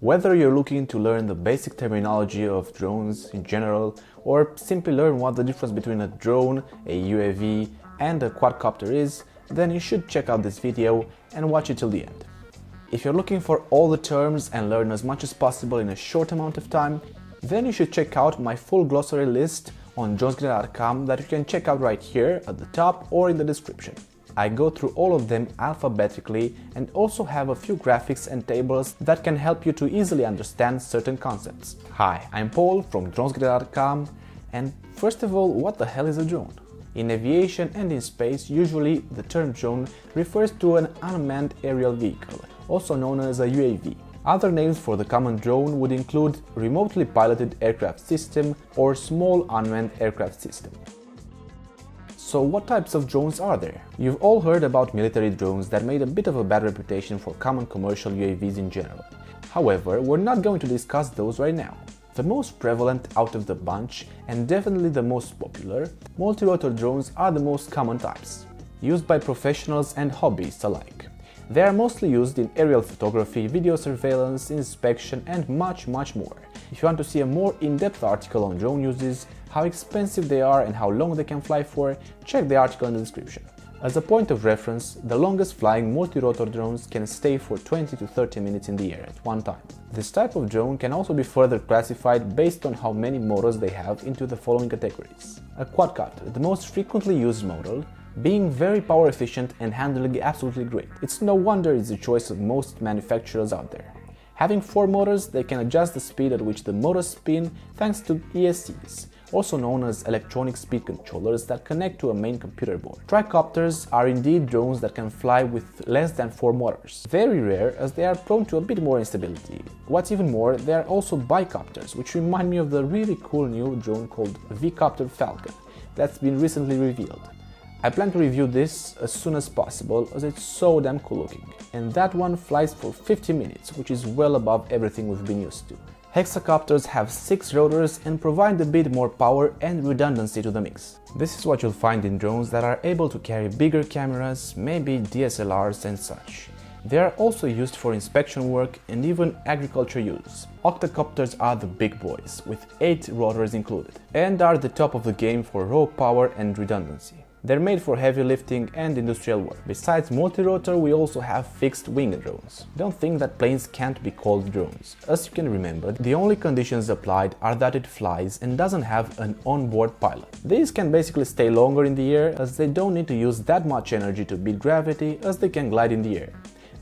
Whether you're looking to learn the basic terminology of drones in general, or simply learn what the difference between a drone, a UAV, and a quadcopter is, then you should check out this video and watch it till the end. If you're looking for all the terms and learn as much as possible in a short amount of time, then you should check out my full glossary list on jonesgrenade.com that you can check out right here at the top or in the description. I go through all of them alphabetically and also have a few graphics and tables that can help you to easily understand certain concepts. Hi, I'm Paul from jonesgrenade.com, and first of all, what the hell is a drone? In aviation and in space, usually the term drone refers to an unmanned aerial vehicle, also known as a UAV. Other names for the common drone would include remotely piloted aircraft system or small unmanned aircraft system. So what types of drones are there? You've all heard about military drones that made a bit of a bad reputation for common commercial UAVs in general. However, we're not going to discuss those right now. The most prevalent out of the bunch, and definitely the most popular, multirotor drones are the most common types, used by professionals and hobbyists alike. They are mostly used in aerial photography, video surveillance, inspection, and much more. If you want to see a more in-depth article on drone uses, how expensive they are and how long they can fly for, check the article in the description. As a point of reference, the longest flying multirotor drones can stay for 20 to 30 minutes in the air at one time. This type of drone can also be further classified based on how many motors they have into the following categories. A quadcopter, the most frequently used model, being very power efficient and handling absolutely great. It's no wonder it's the choice of most manufacturers out there. Having 4 motors, they can adjust the speed at which the motors spin thanks to ESCs, also known as electronic speed controllers that connect to a main computer board. Tricopters are indeed drones that can fly with less than 4 motors. Very rare, as they are prone to a bit more instability. What's even more, they are also bicopters, which remind me of the really cool new drone called V-Copter Falcon that's been recently revealed. I plan to review this as soon as possible as it's so damn cool looking. And that one flies for 50 minutes, which is well above everything we've been used to. Hexacopters have 6 rotors and provide a bit more power and redundancy to the mix. This is what you'll find in drones that are able to carry bigger cameras, maybe DSLRs and such. They are also used for inspection work and even agriculture use. Octocopters are the big boys, with 8 rotors included, and are the top of the game for raw power and redundancy. They're made for heavy lifting and industrial work. Besides multirotor, we also have fixed-wing drones. Don't think that planes can't be called drones. As you can remember, the only conditions applied are that it flies and doesn't have an onboard pilot. These can basically stay longer in the air, as they don't need to use that much energy to beat gravity, as they can glide in the air.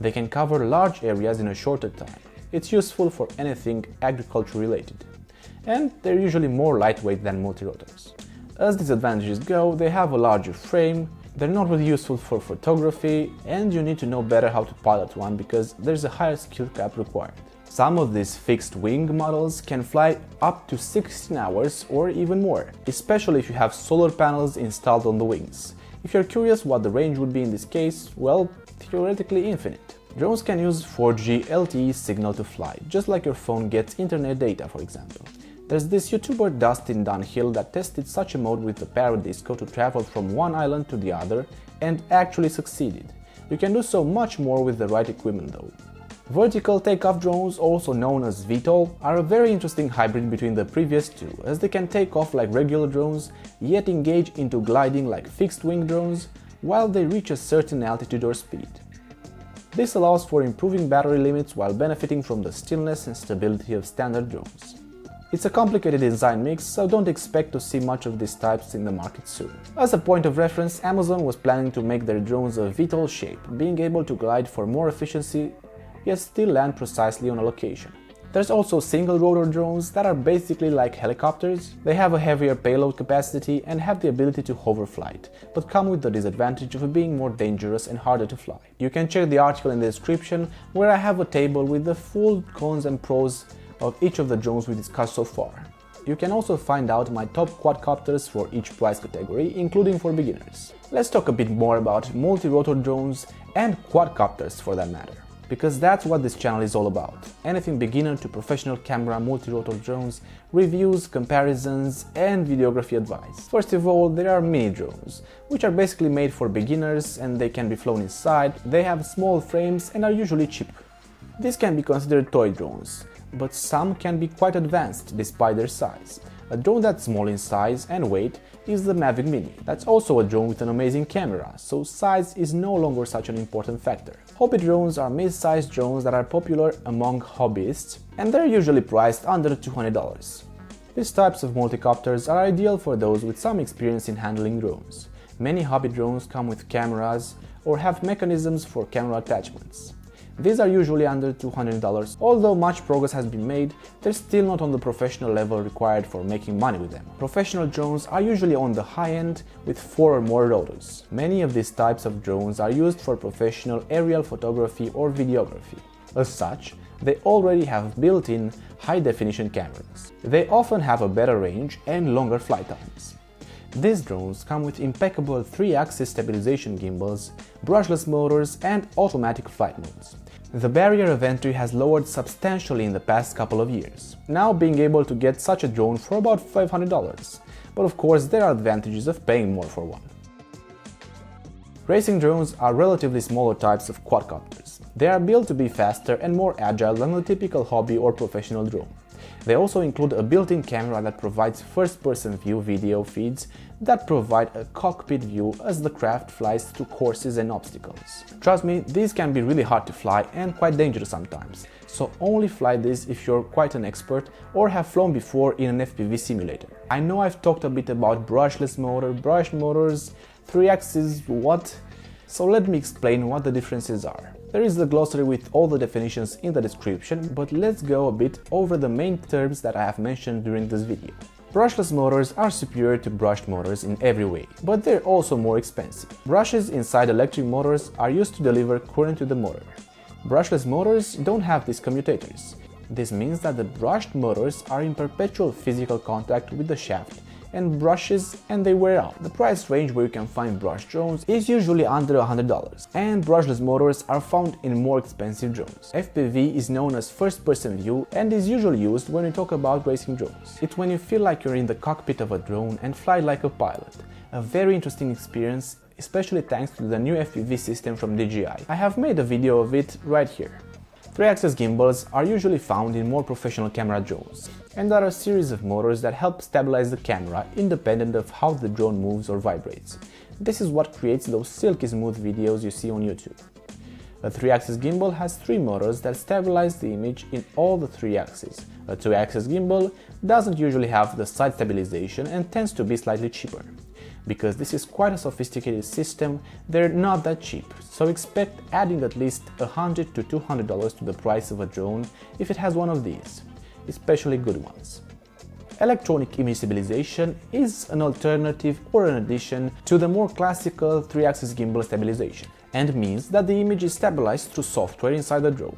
They can cover large areas in a shorter time. It's useful for anything agriculture related. And they're usually more lightweight than multirotors. As disadvantages go, they have a larger frame, they're not really useful for photography, and you need to know better how to pilot one because there's a higher skill cap required. Some of these fixed-wing models can fly up to 16 hours or even more, especially if you have solar panels installed on the wings. If you're curious what the range would be in this case, well, theoretically infinite. Drones can use 4G LTE signal to fly, just like your phone gets internet data, for example. There's this YouTuber Dustin Dunhill that tested such a mode with the Paradisco to travel from one island to the other and actually succeeded. You can do so much more with the right equipment though. Vertical takeoff drones, also known as VTOL, are a very interesting hybrid between the previous two, as they can take off like regular drones, yet engage into gliding like fixed-wing drones, while they reach a certain altitude or speed. This allows for improving battery limits while benefiting from the stillness and stability of standard drones. It's a complicated design mix, so don't expect to see much of these types in the market soon. As a point of reference, Amazon was planning to make their drones a VTOL shape, being able to glide for more efficiency, yet still land precisely on a location. There's also single-rotor drones that are basically like helicopters. They have a heavier payload capacity and have the ability to hover flight, but come with the disadvantage of being more dangerous and harder to fly. You can check the article in the description, where I have a table with the full cons and pros of each of the drones we discussed so far. You can also find out my top quadcopters for each price category, including for beginners. Let's talk a bit more about multirotor drones and quadcopters for that matter, because that's what this channel is all about. Anything beginner to professional camera multirotor drones, reviews, comparisons, and videography advice. First of all, there are mini drones, which are basically made for beginners and they can be flown inside. They have small frames and are usually cheap. These can be considered toy drones, but some can be quite advanced despite their size. A drone that's small in size and weight is the Mavic Mini. That's also a drone with an amazing camera, so size is no longer such an important factor. Hobby drones are mid-sized drones that are popular among hobbyists, and they're usually priced under $200. These types of multicopters are ideal for those with some experience in handling drones. Many hobby drones come with cameras or have mechanisms for camera attachments. These are usually under $200. Although much progress has been made, they're still not on the professional level required for making money with them. Professional drones are usually on the high end with 4 or more rotors. Many of these types of drones are used for professional aerial photography or videography. As such, they already have built-in high-definition cameras. They often have a better range and longer flight times. These drones come with impeccable 3-axis stabilization gimbals, brushless motors and automatic flight modes. The barrier of entry has lowered substantially in the past couple of years, now being able to get such a drone for about $500, but of course there are advantages of paying more for one. Racing drones are relatively smaller types of quadcopters. They are built to be faster and more agile than a typical hobby or professional drone. They also include a built-in camera that provides first-person view video feeds that provide a cockpit view as the craft flies through courses and obstacles. Trust me, these can be really hard to fly and quite dangerous sometimes, so only fly these if you're quite an expert or have flown before in an FPV simulator. I know I've talked a bit about brushless motor, brushed motors, 3-axis, what? So let me explain what the differences are. There is the glossary with all the definitions in the description, but let's go a bit over the main terms that I have mentioned during this video. Brushless motors are superior to brushed motors in every way, but they're also more expensive. Brushes inside electric motors are used to deliver current to the motor. Brushless motors don't have these commutators. This means that the brushed motors are in perpetual physical contact with the shaft and brushes, and they wear out. The price range where you can find brushed drones is usually under $100, and brushless motors are found in more expensive drones. FPV is known as first-person view and is usually used when we talk about racing drones. It's when you feel like you're in the cockpit of a drone and fly like a pilot. A very interesting experience, especially thanks to the new FPV system from DJI. I have made a video of it right here. 3-axis gimbals are usually found in more professional camera drones, and are a series of motors that help stabilize the camera independent of how the drone moves or vibrates. This is what creates those silky smooth videos you see on YouTube. A 3-axis gimbal has 3 motors that stabilize the image in all the 3 axes. A 2-axis gimbal doesn't usually have the side stabilization and tends to be slightly cheaper. Because this is quite a sophisticated system, they're not that cheap, so expect adding at least $100 to $200 to the price of a drone if it has one of these, especially good ones. Electronic image stabilization is an alternative or an addition to the more classical 3-axis gimbal stabilization, and means that the image is stabilized through software inside the drone.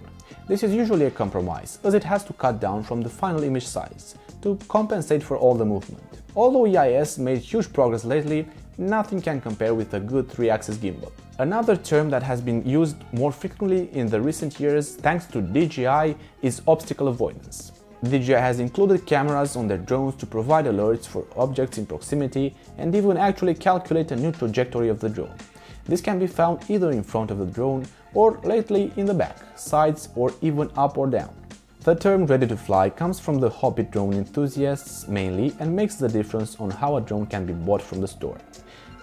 This is usually a compromise, as it has to cut down from the final image size to compensate for all the movement. Although EIS made huge progress lately, nothing can compare with a good 3-axis gimbal. Another term that has been used more frequently in the recent years thanks to DJI is obstacle avoidance. DJI has included cameras on their drones to provide alerts for objects in proximity and even actually calculate a new trajectory of the drone. This can be found either in front of the drone or lately in the back, sides or even up or down. The term ready to fly comes from the hobby drone enthusiasts mainly and makes the difference on how a drone can be bought from the store.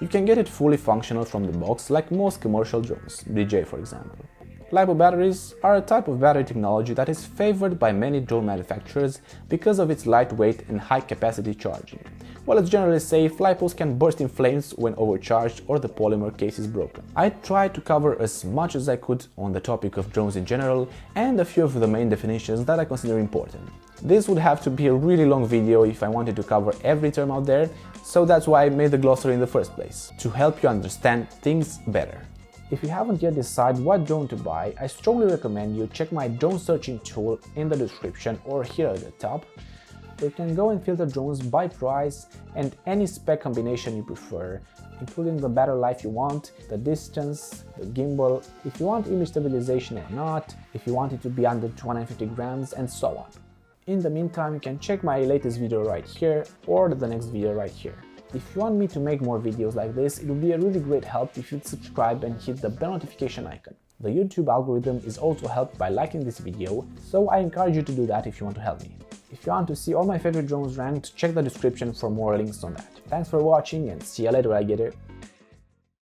You can get it fully functional from the box like most commercial drones, DJI for example. LiPo batteries are a type of battery technology that is favored by many drone manufacturers because of its lightweight and high capacity charging. While it's generally safe, LiPos can burst in flames when overcharged or the polymer case is broken. I tried to cover as much as I could on the topic of drones in general and a few of the main definitions that I consider important. This would have to be a really long video if I wanted to cover every term out there, so that's why I made the glossary in the first place, to help you understand things better. If you haven't yet decided what drone to buy, I strongly recommend you check my drone searching tool in the description or here at the top. You can go and filter drones by price and any spec combination you prefer, including the battery life you want, the distance, the gimbal, if you want image stabilization or not, if you want it to be under 250 grams, and so on. In the meantime, you can check my latest video right here or the next video right here. If you want me to make more videos like this, it would be a really great help if you'd subscribe and hit the bell notification icon. The YouTube algorithm is also helped by liking this video, so I encourage you to do that if you want to help me. If you want to see all my favorite drones ranked, check the description for more links on that. Thanks for watching and see you later, alligator!